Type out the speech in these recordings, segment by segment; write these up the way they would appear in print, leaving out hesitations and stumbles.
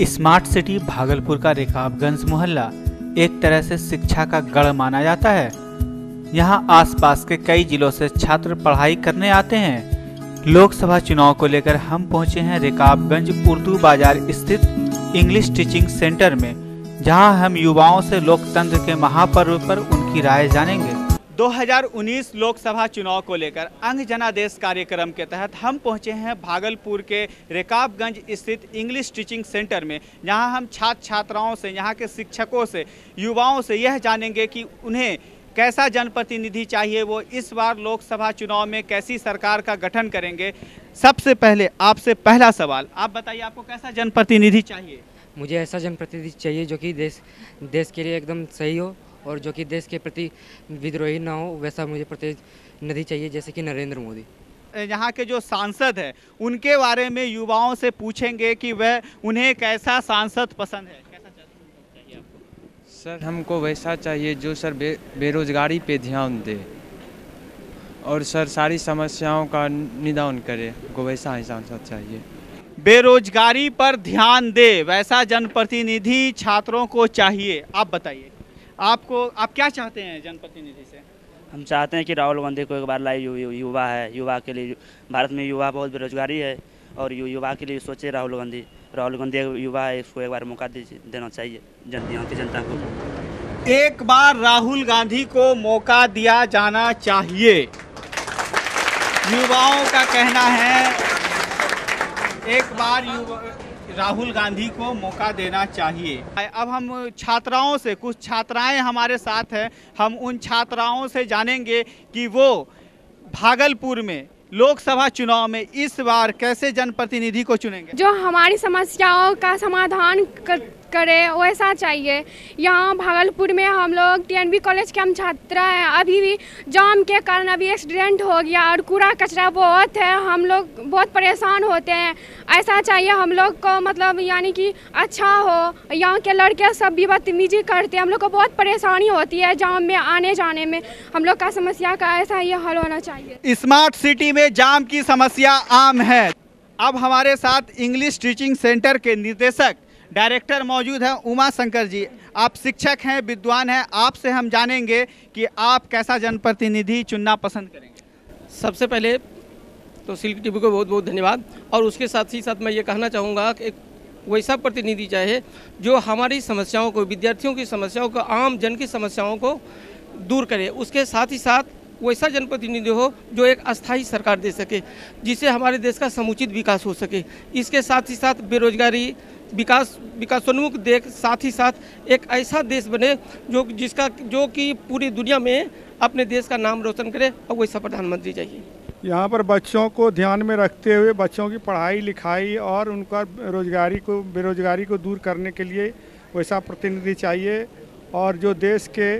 Smart city Bhagalpur का रिकाबगंज मोहल्ला एक तरह से शिक्षा का गढ़ माना जाता है। यहाँ आसपास के कई जिलों से छात्र पढ़ाई करने आते हैं। लोकसभा चुनाव को लेकर हम पहुँचे हैं रिकाबगंज उर्दू बाजार स्थित इंग्लिश टीचिंग सेंटर में, जहाँ हम युवाओं से लोकतंत्र के महापर्व पर उनकी राय जानेंगे। 2019 लोकसभा चुनाव को लेकर अंग जनादेश कार्यक्रम के तहत हम पहुंचे हैं भागलपुर के रिकाबगंज स्थित इंग्लिश टीचिंग सेंटर में, जहां हम छात्र छात्राओं से, यहां के शिक्षकों से, युवाओं से यह जानेंगे कि उन्हें कैसा जनप्रतिनिधि चाहिए, वो इस बार लोकसभा चुनाव में कैसी सरकार का गठन करेंगे। सबसे पहले आपसे पहला सवाल, आप बताइए आपको कैसा जनप्रतिनिधि चाहिए? मुझे ऐसा जनप्रतिनिधि चाहिए जो कि देश के लिए एकदम सही हो और जो कि देश के प्रति विद्रोही ना हो, वैसा मुझे प्रतिनिधि चाहिए, जैसे कि नरेंद्र मोदी। यहाँ के जो सांसद हैं उनके बारे में युवाओं से पूछेंगे कि वह उन्हें कैसा सांसद पसंद है, कैसा चाहिए आपको? सर हमको वैसा चाहिए जो सर बेरोजगारी पे ध्यान दे और सर सारी समस्याओं का निदान करे, हमको वैसा ही सांसद चाहिए। बेरोजगारी पर ध्यान दे, वैसा जनप्रतिनिधि छात्रों को चाहिए। आप बताइए आप क्या चाहते हैं जनप्रतिनिधि से? हम चाहते हैं कि राहुल गांधी को एक बार लाए, युवा है, युवा के लिए भारत में युवा बहुत बेरोजगारी है और युवा के लिए सोचे राहुल गांधी युवा है, इसको एक बार मौका देना चाहिए यहाँ की जनता को। एक बार राहुल गांधी को मौका दिया जाना चाहिए, युवाओं का कहना है। एक बार राहुल गांधी को मौका देना चाहिए। अब हम छात्राओं से, कुछ छात्राएं हमारे साथ हैं, हम उन छात्राओं से जानेंगे कि वो भागलपुर में लोकसभा चुनाव में इस बार कैसे जनप्रतिनिधि को चुनेंगे। जो हमारी समस्याओं का समाधान करे वैसा चाहिए। यहाँ भागलपुर में हम लोग टीएनबी कॉलेज के हम छात्र हैं, अभी भी जाम के कारण अभी एक्सीडेंट हो गया और कूड़ा कचरा बहुत है, हम लोग बहुत परेशान होते हैं। ऐसा चाहिए हम लोग को, मतलब यानी कि अच्छा हो। यहाँ के लड़के सब भी बदतमीजी करते हैं, हम लोग को बहुत परेशानी होती है जाम में आने जाने में। हम लोग का समस्या का ऐसा ही हल होना चाहिए। स्मार्ट सिटी में जाम की समस्या आम है। अब हमारे साथ इंग्लिश टीचिंग सेंटर के निदेशक डायरेक्टर मौजूद हैं, उमा शंकर जी। आप शिक्षक हैं, विद्वान हैं, आपसे हम जानेंगे कि आप कैसा जनप्रतिनिधि चुनना पसंद करेंगे। सबसे पहले तो सिल्क टीवी को बहुत बहुत धन्यवाद, और उसके साथ ही साथ मैं ये कहना चाहूँगा कि एक वैसा प्रतिनिधि चाहे जो हमारी समस्याओं को, विद्यार्थियों की समस्याओं को, आम जन की समस्याओं को दूर करे। उसके साथ ही साथ वैसा जनप्रतिनिधि हो जो एक अस्थायी सरकार दे सके, जिससे हमारे देश का समुचित विकास हो सके। इसके साथ ही साथ बेरोजगारी, विकासोन्मुख देश, साथ ही साथ एक ऐसा देश बने जो कि पूरी दुनिया में अपने देश का नाम रोशन करे, और वैसा प्रधानमंत्री चाहिए। यहाँ पर बच्चों को ध्यान में रखते हुए बच्चों की पढ़ाई लिखाई और उनका बेरोजगारी को दूर करने के लिए वैसा प्रतिनिधि चाहिए। और जो देश के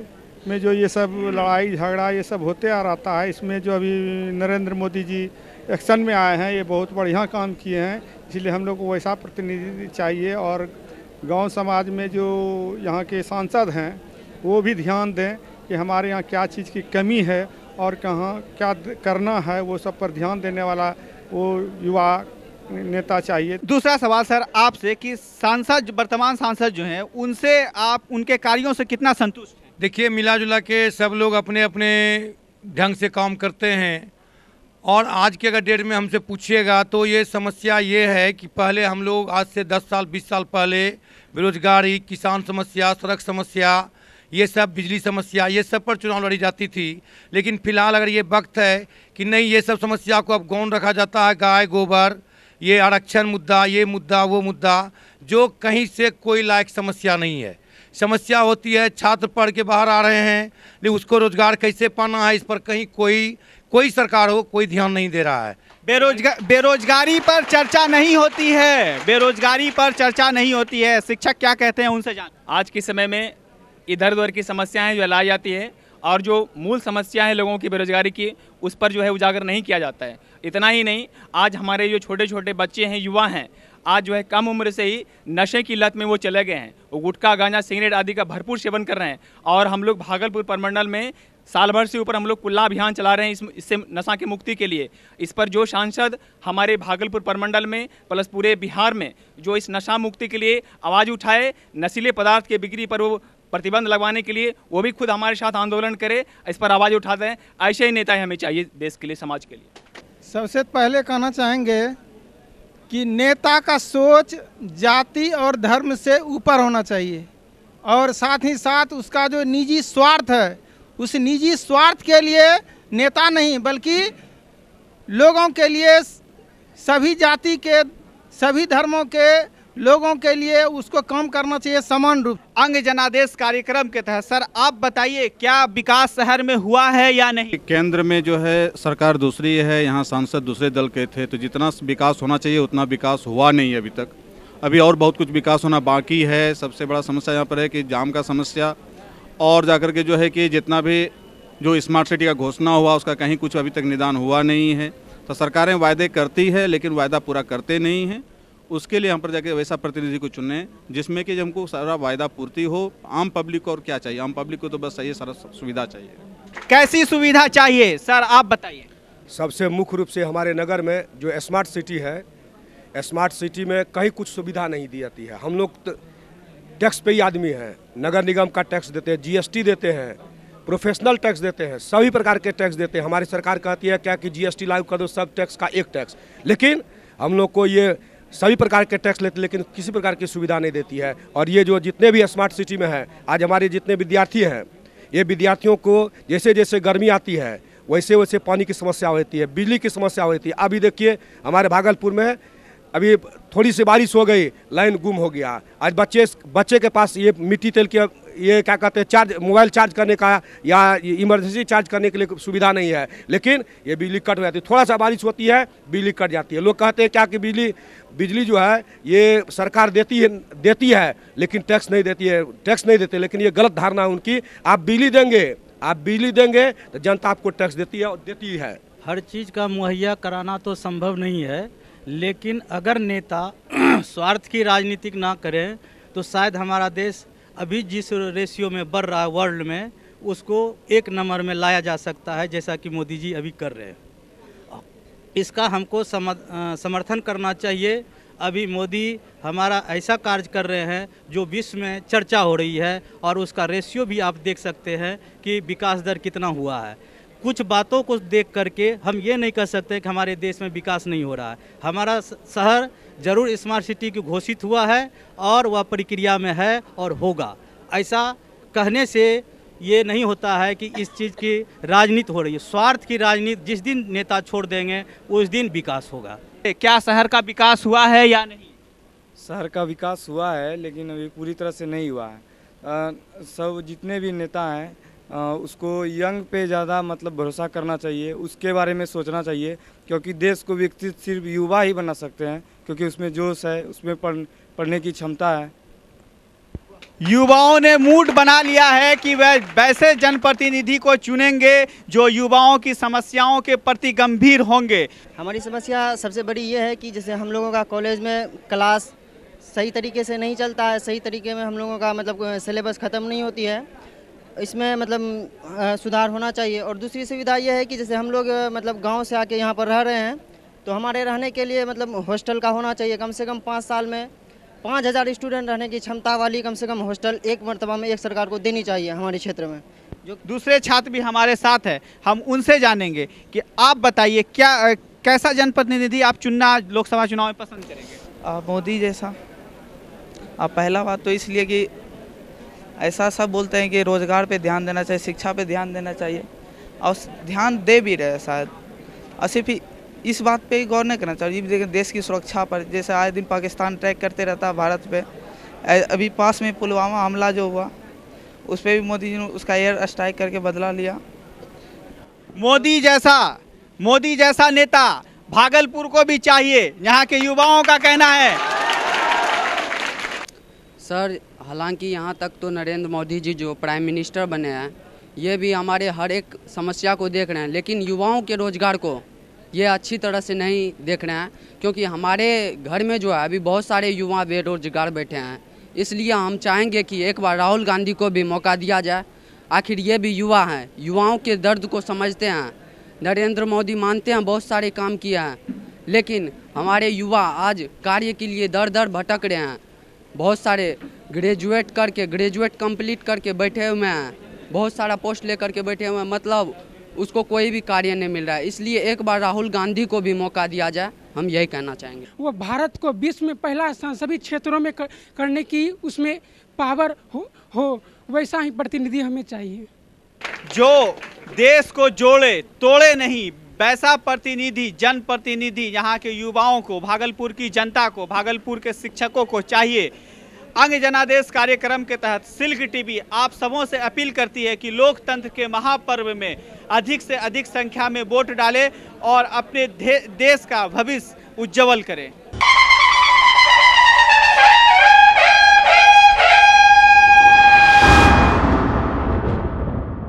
में जो ये सब लड़ाई झगड़ा ये सब होते आ रहता है, इसमें जो अभी नरेंद्र मोदी जी एक्शन में आए हैं, ये बहुत बढ़िया काम किए हैं, इसलिए हम लोग को वैसा प्रतिनिधि चाहिए। और गांव समाज में जो यहाँ के सांसद हैं वो भी ध्यान दें कि हमारे यहाँ क्या चीज़ की कमी है और कहाँ क्या करना है, वो सब पर ध्यान देने वाला वो युवा नेता चाहिए। दूसरा सवाल सर आपसे कि सांसद, वर्तमान सांसद जो हैं, उनसे आप उनके कार्यों से कितना संतुष्ट हैं? देखिए, मिला जुला के सब लोग अपने अपने ढंग से काम करते हैं, और आज के अगर डेट में हमसे पूछिएगा तो ये समस्या ये है कि पहले हम लोग आज से 10 साल 20 साल पहले बेरोजगारी, किसान समस्या, सड़क समस्या, ये सब, बिजली समस्या, ये सब पर चुनाव लड़ी जाती थी। लेकिन फिलहाल अगर ये वक्त है कि नहीं, ये सब समस्या को अब गौण रखा जाता है। गाय गोबर, ये आरक्षण मुद्दा, ये मुद्दा, वो मुद्दा, जो कहीं से कोई लायक समस्या नहीं है। समस्या होती है छात्र पढ़ के बाहर आ रहे हैं, लेकिन उसको रोजगार कैसे पाना है, इस पर कहीं कोई सरकार हो कोई ध्यान नहीं दे रहा है। बेरोजगारी पर चर्चा नहीं होती है, बेरोजगारी पर चर्चा नहीं होती है। शिक्षक क्या कहते हैं, उनसे जान। आज के समय में इधर उधर की समस्याएं जो लाई जाती है, और जो मूल समस्या है लोगों की बेरोजगारी की, उस पर जो है उजागर नहीं किया जाता है। इतना ही नहीं, आज हमारे जो छोटे छोटे बच्चे हैं, युवा हैं, आज जो है कम उम्र से ही नशे की लत में वो चले गए हैं। वो गुटखा, गांजा, सिगरेट आदि का भरपूर सेवन कर रहे हैं। और हम लोग भागलपुर प्रमंडल में साल भर से ऊपर हम लोग कुल्ला अभियान चला रहे हैं इससे नशा की मुक्ति के लिए। इस पर जो सांसद हमारे भागलपुर प्रमंडल में प्लस पूरे बिहार में जो इस नशा मुक्ति के लिए आवाज़ उठाए, नशीले पदार्थ के बिक्री पर वो प्रतिबंध लगवाने के लिए वो भी खुद हमारे साथ आंदोलन करे, इस पर आवाज़ उठाते हैं। ऐसे ही नेता हमें चाहिए देश के लिए, समाज के लिए। सबसे पहले कहना चाहेंगे कि नेता का सोच जाति और धर्म से ऊपर होना चाहिए, और साथ ही साथ उसका जो निजी स्वार्थ है, उस निजी स्वार्थ के लिए नेता नहीं बल्कि लोगों के लिए, सभी जाति के, सभी धर्मों के लोगों के लिए उसको काम करना चाहिए समान रूप। अंग जनादेश कार्यक्रम के तहत सर आप बताइए, क्या विकास शहर में हुआ है या नहीं? केंद्र में जो है सरकार दूसरी है, यहाँ सांसद दूसरे दल के थे, तो जितना विकास होना चाहिए उतना विकास हुआ नहीं है अभी तक। अभी और बहुत कुछ विकास होना बाकी है। सबसे बड़ा समस्या यहाँ पर है कि जाम का समस्या, और जाकर के जो है कि जितना भी जो स्मार्ट सिटी का घोषणा हुआ उसका कहीं कुछ अभी तक निदान हुआ नहीं है। तो सरकारें वायदे करती है लेकिन वायदा पूरा करते नहीं हैं। उसके लिए हम पर जाके वैसा प्रतिनिधि को चुने जिसमें कि हमको सारा वायदा पूर्ति हो। आम पब्लिक को और क्या चाहिए? आम पब्लिक को तो बस ये सारा सुविधा चाहिए। कैसी सुविधा चाहिए सर आप बताइए? सबसे मुख्य रूप से हमारे नगर में जो स्मार्ट सिटी है, स्मार्ट सिटी में कहीं कुछ सुविधा नहीं दी जाती है। हम लोग टैक्स पे ही आदमी हैं, नगर निगम का टैक्स देते हैं, जीएसटी देते हैं, प्रोफेशनल टैक्स देते हैं, सभी प्रकार के टैक्स देते हैं। हमारी सरकार कहती है क्या कि जीएसटी लागू कर दो, सब टैक्स का एक टैक्स, लेकिन हम लोग को ये सभी प्रकार के टैक्स लेते लेकिन किसी प्रकार की सुविधा नहीं देती है। और ये जो जितने भी स्मार्ट सिटी में है, आज हमारे जितने विद्यार्थी हैं, ये विद्यार्थियों को जैसे जैसे गर्मी आती है वैसे वैसे पानी की समस्या होती है, बिजली की समस्या होती है। अभी देखिए हमारे भागलपुर में अभी थोड़ी सी बारिश हो गई, लाइन गुम हो गया। आज बच्चे के पास ये मिट्टी तेल के ये क्या कहते हैं चार्ज, मोबाइल चार्ज करने का या इमरजेंसी चार्ज करने के लिए सुविधा नहीं है, लेकिन ये बिजली कट हो जाती है। थोड़ा सा बारिश होती है बिजली कट जाती है। लोग कहते हैं क्या कि बिजली जो है ये सरकार देती है लेकिन टैक्स नहीं देती है, टैक्स नहीं देते, लेकिन ये गलत धारणा है उनकी। आप बिजली देंगे तो जनता आपको टैक्स देती है। हर चीज़ का मुहैया कराना तो संभव नहीं है, लेकिन अगर नेता स्वार्थ की राजनीतिक ना करें तो शायद हमारा देश अभी जिस रेशियो में बढ़ रहा है वर्ल्ड में, उसको 1 नंबर में लाया जा सकता है, जैसा कि मोदी जी अभी कर रहे हैं। इसका हमको समर्थन करना चाहिए। अभी मोदी हमारा ऐसा कार्य कर रहे हैं जो विश्व में चर्चा हो रही है, और उसका रेशियो भी आप देख सकते हैं कि विकास दर कितना हुआ है। कुछ बातों को देख करके हम ये नहीं कह सकते कि हमारे देश में विकास नहीं हो रहा है। हमारा शहर जरूर स्मार्ट सिटी की घोषित हुआ है और वह प्रक्रिया में है और होगा। ऐसा कहने से ये नहीं होता है कि इस चीज़ की राजनीति हो रही है। स्वार्थ की राजनीति जिस दिन नेता छोड़ देंगे उस दिन विकास होगा। क्या शहर का विकास हुआ है या नहीं? शहर का विकास हुआ है लेकिन अभी पूरी तरह से नहीं हुआ है। सब जितने भी नेता हैं उसको यंग पे ज़्यादा मतलब भरोसा करना चाहिए, उसके बारे में सोचना चाहिए, क्योंकि देश को विकसित सिर्फ युवा ही बना सकते हैं, क्योंकि उसमें जोश है, उसमें पढ़ने की क्षमता है। युवाओं ने मूड बना लिया है कि वह वैसे जनप्रतिनिधि को चुनेंगे जो युवाओं की समस्याओं के प्रति गंभीर होंगे। हमारी समस्या सबसे बड़ी ये है कि जैसे हम लोगों का कॉलेज में क्लास सही तरीके से नहीं चलता है, सही तरीके में हम लोगों का मतलब सिलेबस ख़त्म नहीं होती है, इसमें मतलब सुधार होना चाहिए। और दूसरी सुविधा यह है कि जैसे हम लोग मतलब गांव से आके यहाँ पर रह रहे हैं, तो हमारे रहने के लिए मतलब हॉस्टल का होना चाहिए। कम से कम 5 साल में 5000 स्टूडेंट रहने की क्षमता वाली कम से कम हॉस्टल एक मरतबा में एक सरकार को देनी चाहिए हमारे क्षेत्र में। जो दूसरे छात्र भी हमारे साथ है, हम उनसे जानेंगे कि आप बताइए कैसा जनप्रतिनिधि आप चुनना लोकसभा चुनाव में पसंद करेंगे? मोदी जैसा। पहला बात तो इसलिए कि ऐसा सब बोलते हैं कि रोज़गार पे ध्यान देना चाहिए, शिक्षा पे ध्यान देना चाहिए, और ध्यान दे भी रहे शायद, और सिर्फ इस बात पे गौर नहीं करना चाहिए देश की सुरक्षा पर। जैसे आए दिन पाकिस्तान अटैक करते रहता है भारत पे, अभी पास में पुलवामा हमला जो हुआ उस पर भी मोदी जी ने उसका एयर स्ट्राइक करके बदला लिया। मोदी जैसा नेता भागलपुर को भी चाहिए, यहाँ के युवाओं का कहना है। सर हालांकि यहाँ तक तो नरेंद्र मोदी जी जो प्राइम मिनिस्टर बने हैं ये भी हमारे हर एक समस्या को देख रहे हैं, लेकिन युवाओं के रोज़गार को ये अच्छी तरह से नहीं देख रहे हैं, क्योंकि हमारे घर में जो है अभी बहुत सारे युवा बेरोजगार बैठे हैं। इसलिए हम चाहेंगे कि एक बार राहुल गांधी को भी मौका दिया जाए। आखिर ये भी युवा हैं, युवाओं के दर्द को समझते हैं। नरेंद्र मोदी मानते हैं बहुत सारे काम किया है, लेकिन हमारे युवा आज कार्य के लिए दर दर भटक रहे हैं। बहुत सारे ग्रेजुएट कंप्लीट करके बैठे हुए हैं, बहुत सारा पोस्ट लेकर के बैठे हुए हैं, मतलब उसको कोई भी कार्य नहीं मिल रहा है। इसलिए एक बार राहुल गांधी को भी मौका दिया जाए, हम यही कहना चाहेंगे। वो भारत को विश्व में पहला स्थान सभी क्षेत्रों में करने की उसमें पावर हो वैसा ही प्रतिनिधि हमें चाहिए, जो देश को जोड़े तोड़े नहीं, वैसा प्रतिनिधि, जनप्रतिनिधि यहाँ के युवाओं को, भागलपुर की जनता को, भागलपुर के शिक्षकों को चाहिए। अंग जनादेश कार्यक्रम के तहत सिल्क टीवी आप सबों से अपील करती है कि लोकतंत्र के महापर्व में अधिक से अधिक संख्या में वोट डालें और अपने देश का भविष्य उज्जवल करें।